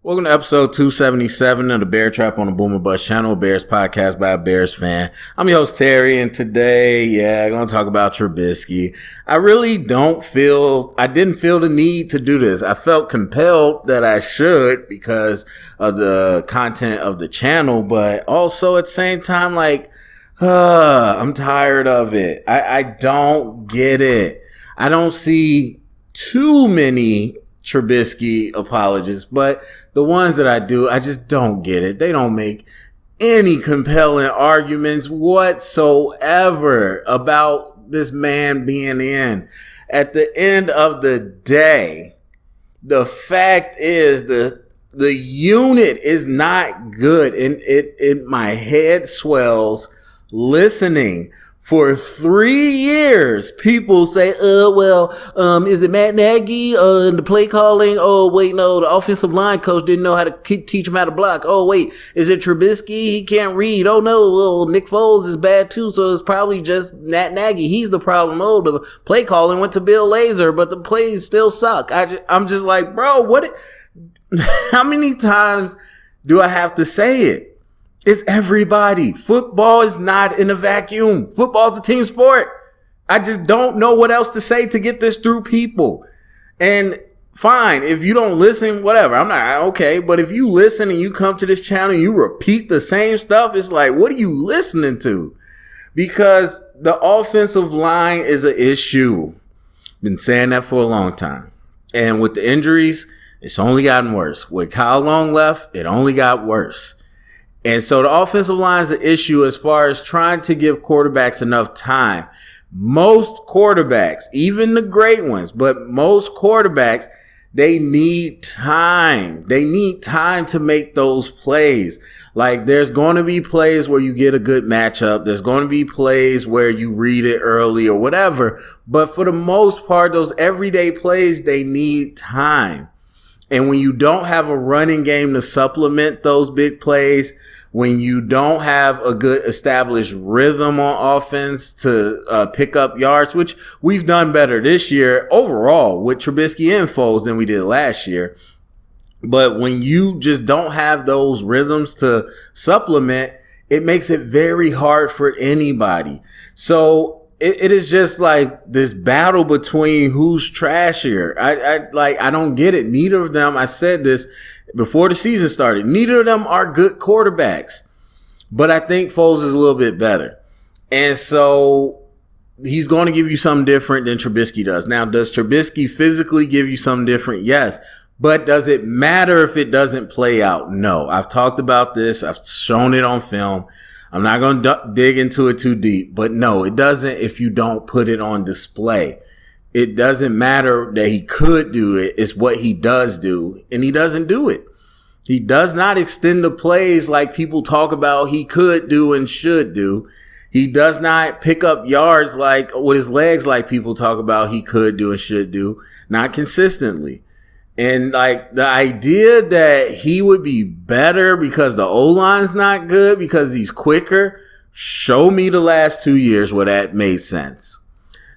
Welcome to episode 277 of the Bear Trap on the Boomer Bust channel, Bears podcast by a Bears fan. I'm your host, Terry, and today, I'm going to talk about Trubisky. I didn't feel the need to do this. I felt compelled that I should because of the content of the channel, but also at the same time, I'm tired of it. I don't get it. I don't see too many Trubisky apologists, but the ones that I do, I just don't get it. They don't make any compelling arguments whatsoever about this man being in. At the end of the day, the fact is the unit is not good, and my head swells listening. For 3 years, people say, is it Matt Nagy and the play calling? Oh, wait, no, the offensive line coach didn't know how to teach him how to block. Oh, wait, is it Trubisky? He can't read. Oh, no, well, Nick Foles is bad too, so it's probably just Matt Nagy. He's the problem. Oh, the play calling went to Bill Lazor, but the plays still suck. I'm just like, bro, how many times do I have to say it? It's everybody. Football is not in a vacuum. Football is a team sport. I just don't know what else to say to get this through people. And fine, if you don't listen, whatever. I'm not okay. But if you listen and you come to this channel and you repeat the same stuff, it's like, what are you listening to? Because the offensive line is an issue. Been saying that for a long time. And with the injuries, it's only gotten worse. With Kyle Long left, it only got worse. And so the offensive line is an issue as far as trying to give quarterbacks enough time. Most quarterbacks, even the great ones, but most quarterbacks, they need time. They need time to make those plays. Like, there's going to be plays where you get a good matchup. There's going to be plays where you read it early or whatever. But for the most part, those everyday plays, they need time. And when you don't have a running game to supplement those big plays, when you don't have a good established rhythm on offense to pick up yards, which we've done better this year overall with Trubisky and Foles than we did last year. But when you just don't have those rhythms to supplement, it makes it very hard for anybody. So it is just like this battle between who's trashier. I don't get it. Neither of them, I said this before the season started, neither of them are good quarterbacks. But I think Foles is a little bit better. And so he's going to give you something different than Trubisky does. Now, does Trubisky physically give you something different? Yes. But does it matter if it doesn't play out? No. I've talked about this. I've shown it on film. I'm not going to dig into it too deep. But no, it doesn't if you don't put it on display. It doesn't matter that he could do it. It's what he does do, and he doesn't do it. He does not extend the plays like people talk about he could do and should do. He does not pick up yards like with his legs like people talk about he could do and should do, not consistently. And like the idea that he would be better because the O-line's not good, because he's quicker, show me the last 2 years where that made sense.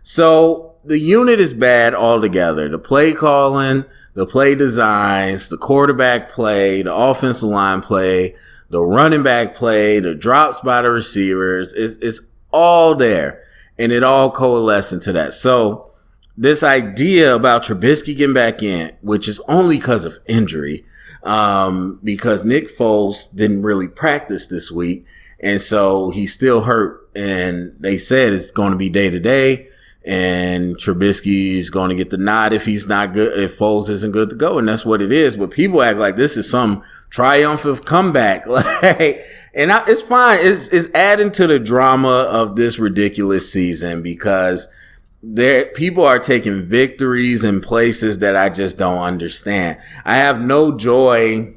So the unit is bad altogether. The play calling, the play designs, the quarterback play, the offensive line play, the running back play, the drops by the receivers, it's all there. And it all coalesced into that. So this idea about Trubisky getting back in, which is only because of injury, because Nick Foles didn't really practice this week. And so he's still hurt. And they said it's going to be day to day. And Trubisky's going to get the nod if he's not good, if Foles isn't good to go. And that's what it is. But people act like this is some triumphant comeback. It's fine. It's adding to the drama of this ridiculous season because people are taking victories in places that I just don't understand. I have no joy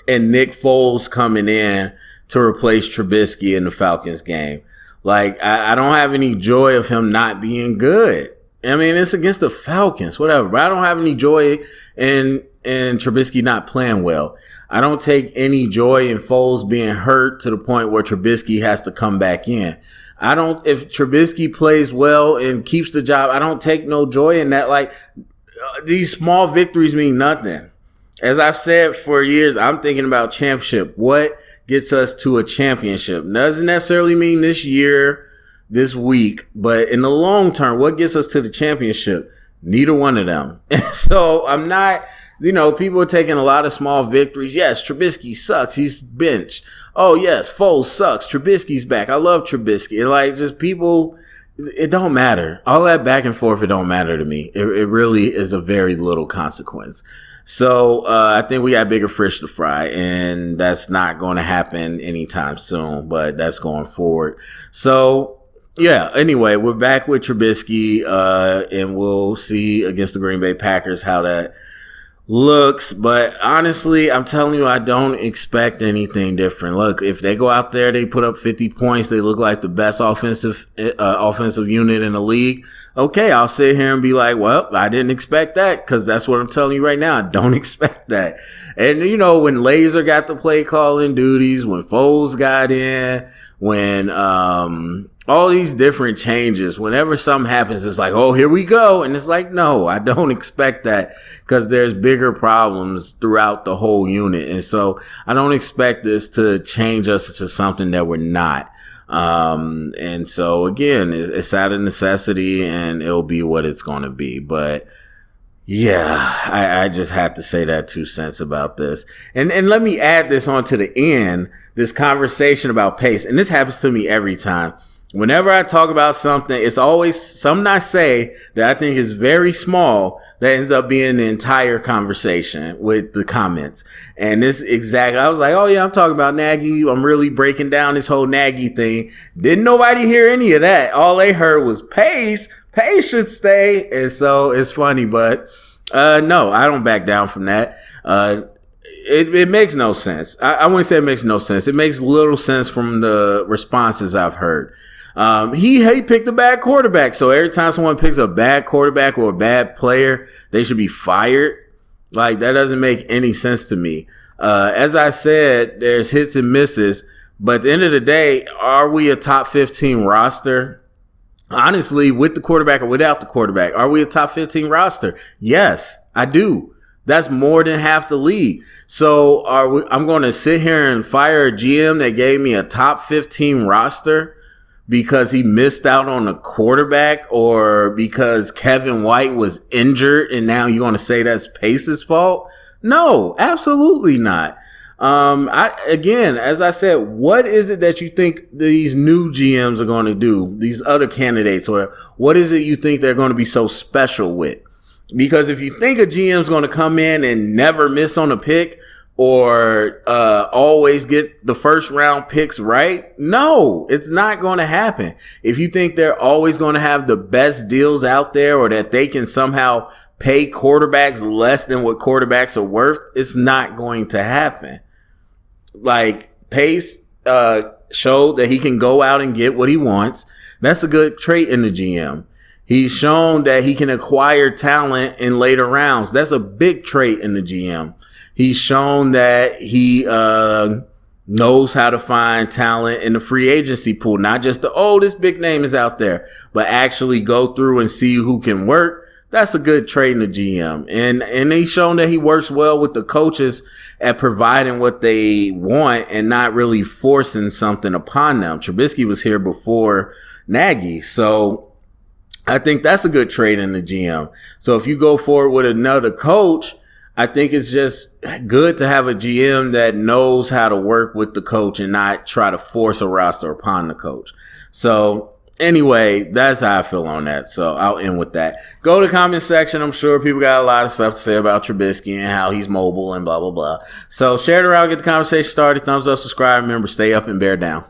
in Nick Foles coming in to replace Trubisky in the Falcons game. Like, I don't have any joy of him not being good. I mean, it's against the Falcons, whatever. But I don't have any joy in Trubisky not playing well. I don't take any joy in Foles being hurt to the point where Trubisky has to come back in. If Trubisky plays well and keeps the job, I don't take no joy in that. Like, these small victories mean nothing. as I've said for years, I'm thinking about championship. What gets us to a championship? Doesn't necessarily mean this year, this week, but in the long term, what gets us to the championship? Neither one of them. So I'm not, people are taking a lot of small victories. Yes, Trubisky sucks. He's benched. Oh, yes, Foles sucks. Trubisky's back. I love Trubisky. And like, just people, it don't matter. All that back and forth, it don't matter to me. It really is a very little consequence. So I think we got bigger fish to fry, and that's not going to happen anytime soon, but that's going forward. So, yeah, anyway, we're back with Trubisky, and we'll see against the Green Bay Packers how that looks. But honestly, I'm telling you, I don't expect anything different. Look, if they go out there, they put up 50 points, they look like the best offensive unit in the league. Okay, I'll sit here and be like, well, I didn't expect that, because that's what I'm telling you right now. I don't expect that. And, when Laser got the play calling duties, when Foles got in, when all these different changes, whenever something happens, it's like, oh, here we go. And it's like, no, I don't expect that, because there's bigger problems throughout the whole unit. And so I don't expect this to change us to something that we're not. And so again, it's out of necessity, and it'll be what it's going to be. But yeah, I just had to say that 2 cents about this. And let me add this on to the end, this conversation about pace. And this happens to me every time. Whenever I talk about something, it's always something I say that I think is very small that ends up being the entire conversation with the comments. And this exactly, I was like, oh yeah, I'm talking about Nagy. I'm really breaking down this whole Nagy thing. Didn't nobody hear any of that. All they heard was pace. Pace should stay. And so it's funny, but no, I don't back down from that. It makes no sense. I wouldn't say it makes no sense. It makes little sense from the responses I've heard. He picked a bad quarterback. So every time someone picks a bad quarterback or a bad player, they should be fired. Like, that doesn't make any sense to me. As I said, there's hits and misses, but at the end of the day, are we a top 15 roster? Honestly, with the quarterback or without the quarterback, are we a top 15 roster? Yes, I do. That's more than half the league. So I'm going to sit here and fire a GM that gave me a top 15 roster because he missed out on a quarterback, or because Kevin White was injured and now you're going to say that's Pace's fault? No, absolutely not. Again, as I said, what is it that you think these new GMs are going to do? These other candidates, or what is it you think they're going to be so special with? Because if you think a GM's going to come in and never miss on a pick, or always get the first round picks right, no, it's not going to happen. If you think they're always going to have the best deals out there, or that they can somehow pay quarterbacks less than what quarterbacks are worth, it's not going to happen. Like, Pace showed that he can go out and get what he wants. That's a good trait in the GM. He's shown that he can acquire talent in later rounds. That's a big trait in the GM. He's shown that he knows how to find talent in the free agency pool. Not just this big name is out there, but actually go through and see who can work. That's a good trait in the GM. And he's shown that he works well with the coaches at providing what they want and not really forcing something upon them. Trubisky was here before Nagy. So I think that's a good trait in the GM. So if you go forward with another coach, I think it's just good to have a GM that knows how to work with the coach and not try to force a roster upon the coach. So anyway, that's how I feel on that. So I'll end with that. Go to the comment section. I'm sure people got a lot of stuff to say about Trubisky and how he's mobile and blah, blah, blah. So share it around, get the conversation started. Thumbs up, subscribe. Remember, stay up and bear down.